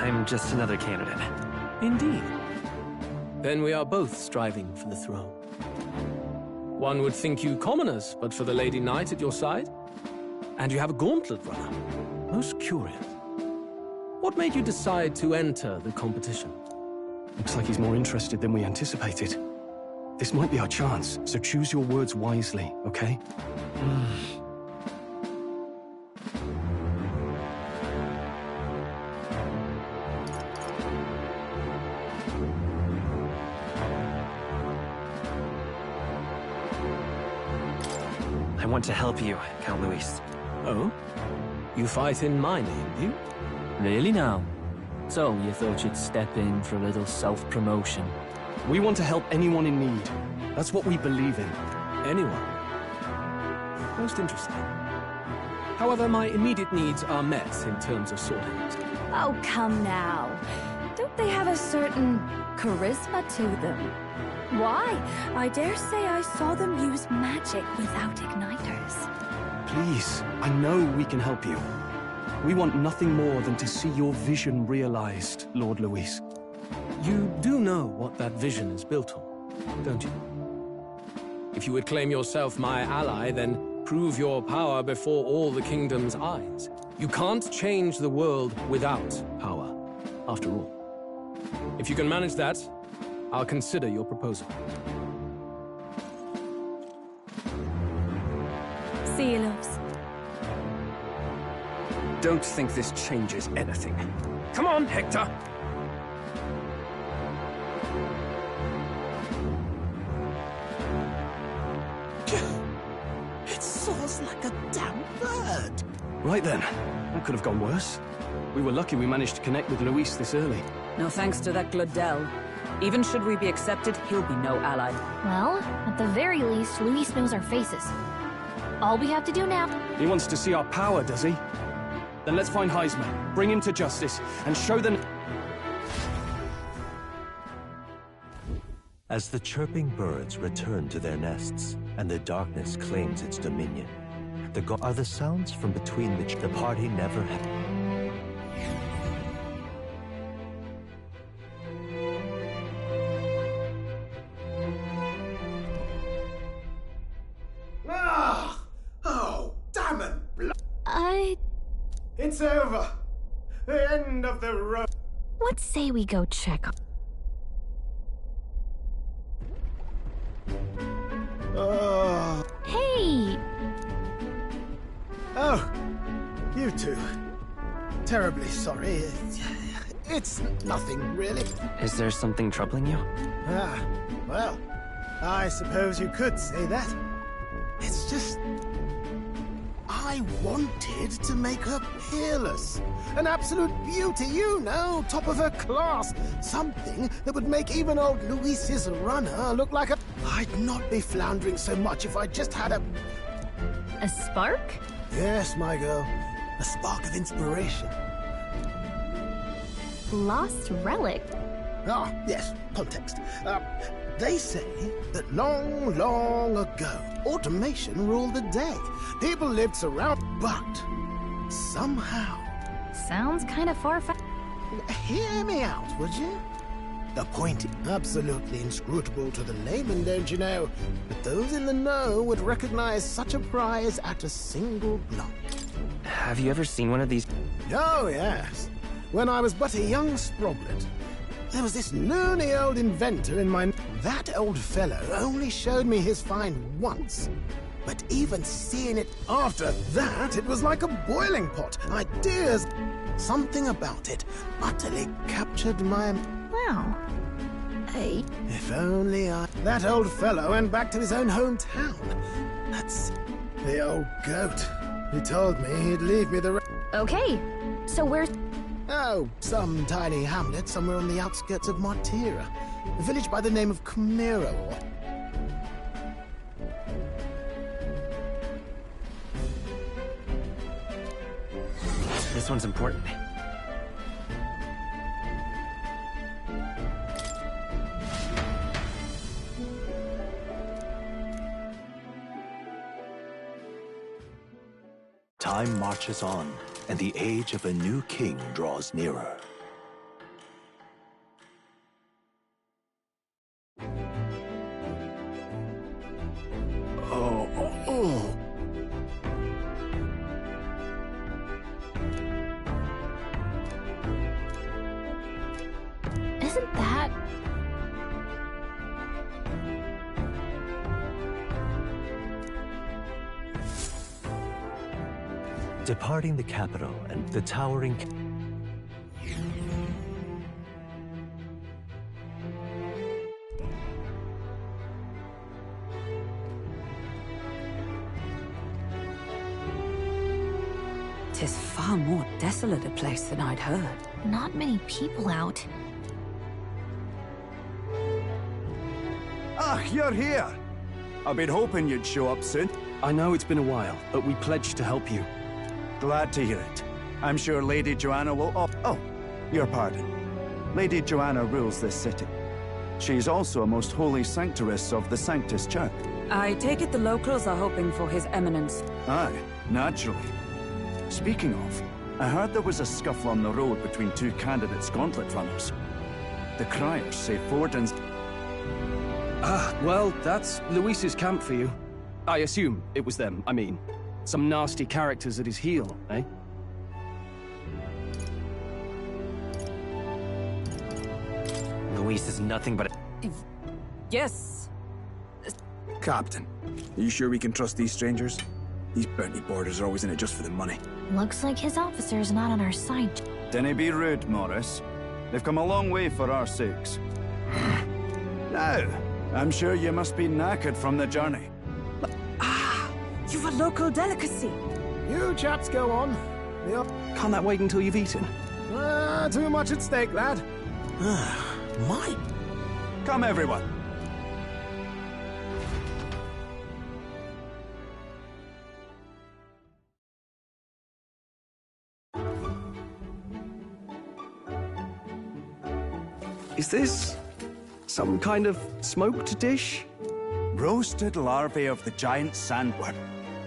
I'm just another candidate. Indeed. Then we are both striving for the throne. One would think you commoners, but for the Lady Knight at your side. And you have a gauntlet runner. Most curious. What made you decide to enter the competition? Looks like he's more interested than we anticipated. This might be our chance, so choose your words wisely, okay? I want to help you, Count Luis. Oh? You fight in my name, do you? Really now? So, you thought you'd step in for a little self-promotion? We want to help anyone in need. That's what we believe in. Anyone? Most interesting. However, my immediate needs are met in terms of swords. Oh, come now. Don't they have a certain charisma to them? Why? I dare say I saw them use magic without igniters. Please, I know we can help you. We want nothing more than to see your vision realized, Lord Luis. You do know what that vision is built on, don't you? If you would claim yourself my ally, then prove your power before all the kingdom's eyes. You can't change the world without power, after all. If you can manage that, I'll consider your proposal. See you, loves. Don't think this changes anything. Come on, Hector! It soars like a damn bird. Right then. That could have gone worse. We were lucky we managed to connect with Luis this early. No thanks to that Glodell. Even should we be accepted, he'll be no ally. Well, at the very least, Luis knows our faces. All we have to do now... He wants to see our power, does he? Then let's find Heisman, bring him to justice, and show them... As the chirping birds return to their nests, and the darkness claims its dominion, are the sounds from between which the party never had. Oh, damn it! It's over. The end of the road. What say we go check on... Oh. Hey! Oh, you two. Terribly sorry. It's nothing, really. Is there something troubling you? Ah, well, I suppose you could say that. It's just... I wanted to make her peerless. An absolute beauty, you know, top of her class. Something that would make even old Luis's runner look like a... I'd not be floundering so much if I just had a... A spark? Yes, my girl. A spark of inspiration. Lost relic? Ah, yes, context. They say that long, long ago, automation ruled the day. People lived surrounded, but somehow... Sounds kind of far-fetched. Hear me out, would you? The point is absolutely inscrutable to the layman, don't you know? But those in the know would recognize such a prize at a single block. Have you ever seen one of these? Oh, yes. When I was but a young sproglet, there was this loony old inventor in my... That old fellow only showed me his find once. But even seeing it after that, it was like a boiling pot. Ideas... Something about it utterly captured my... Wow. Hey. If only I... That old fellow went back to his own hometown. That's... the old goat. He told me he'd leave me the... Okay. So where's... Oh, some tiny hamlet somewhere on the outskirts of Martira. A village by the name of Chimera, or... This one's important. Time marches on, and the age of a new king draws nearer. Isn't that... Departing the capital and the towering... Tis far more desolate a place than I'd heard. Not many people out. Ah, you're here! I've been hoping you'd show up soon. I know it's been a while, but we pledged to help you. Glad to hear it. I'm sure Lady Joanna will... Oh, your pardon. Lady Joanna rules this city. She's also a most holy sanctoress of the Sanctus Church. I take it the locals are hoping for His Eminence. Aye, naturally. Speaking of, I heard there was a scuffle on the road between two candidates gauntlet runners. The criers say Forden's... Ah, well, that's Luis's camp for you. I assume it was them, I mean. Some nasty characters at his heel, eh? Luis is nothing but a... Yes. Captain, are you sure we can trust these strangers? These bounty boarders are always in it just for the money. Looks like his officer's not on our side. Dinna be rude, Morris. They've come a long way for our sakes. Now, I'm sure you must be knackered from the journey. You've a local delicacy. You chaps go on. Can't that wait until you've eaten? Too much at stake, lad. My... Come, everyone. Is this some kind of smoked dish? Roasted larvae of the giant sandworm.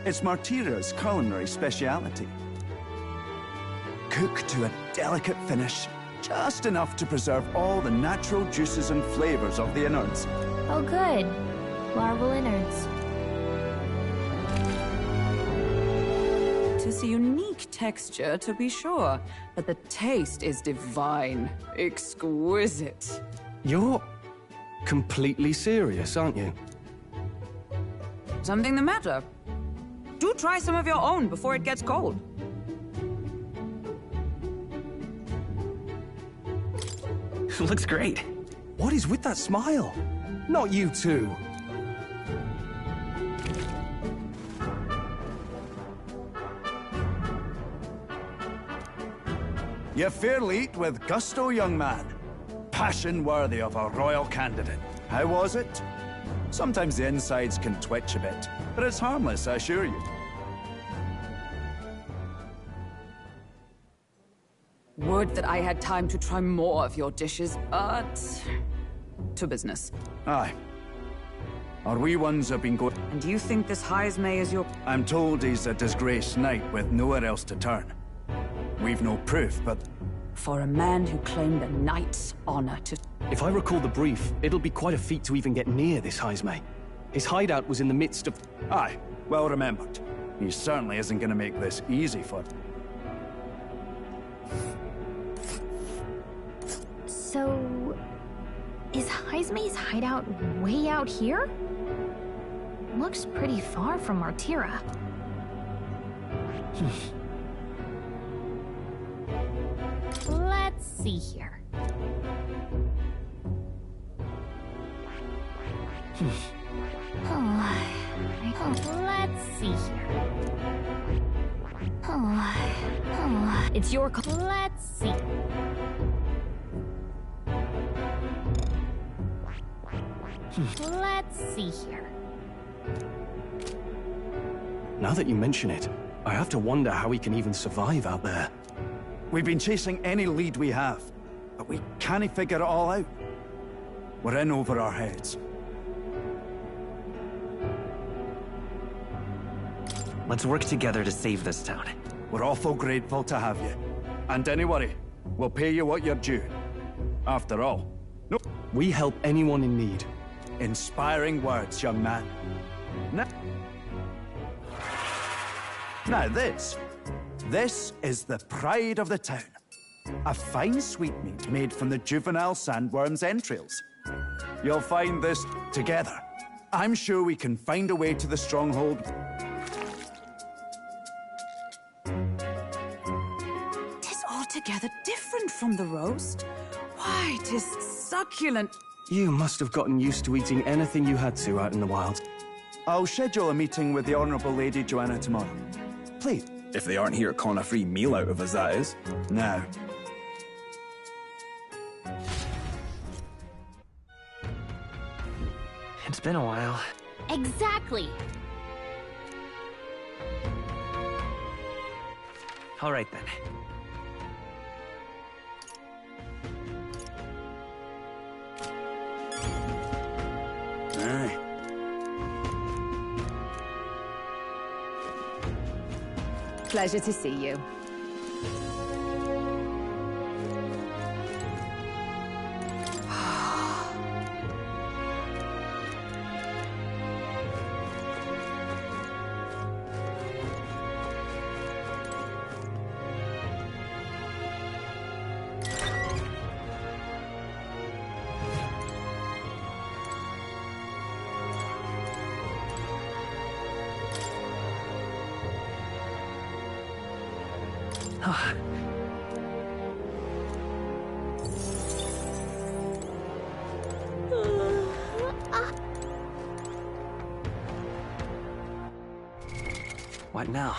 It's Martira's culinary speciality. Cooked to a delicate finish, just enough to preserve all the natural juices and flavors of the innards. Oh good. Larval innards. Tis a unique texture, to be sure, but the taste is divine. Exquisite. You're completely serious, aren't you? Something the matter? Do try some of your own before it gets cold. Looks great. What is with that smile? Not you two. You fairly eat with gusto, young man. Passion worthy of a royal candidate. How was it? Sometimes the insides can twitch a bit, but it's harmless, I assure you. Would that I had time to try more of your dishes, but... to business. Aye. Our wee ones have been going... And you think this Heismay is your... I'm told he's a disgraced knight with nowhere else to turn. We've no proof, but... For a man who claimed a knight's honor to... If I recall the brief, it'll be quite a feat to even get near this Heismay. His hideout was in the midst of... Aye, well remembered. He certainly isn't going to make this easy for... So... is Heismay's hideout way out here? Looks pretty far from Martira. Let's see here. Let's see here. It's your call. Let's see. Let's see here. Now that you mention it, I have to wonder how we can even survive out there. We've been chasing any lead we have, but we can't figure it all out. We're in over our heads. Let's work together to save this town. We're awful grateful to have you. And don't worry, we'll pay you what you're due. After all, no, we help anyone in need. Inspiring words, young man. Now this is the pride of the town. A fine sweetmeat made from the juvenile sandworm's entrails. You'll find this together. I'm sure we can find a way to the stronghold. Tis altogether different from the roast. Why, tis succulent. You must have gotten used to eating anything you had to out in the wild. I'll schedule a meeting with the Honourable Lady Joanna tomorrow. Please. If they aren't here calling a free meal out of us, that is. Now. It's been a while. Exactly. All right, then. Aye. Pleasure to see you. What now?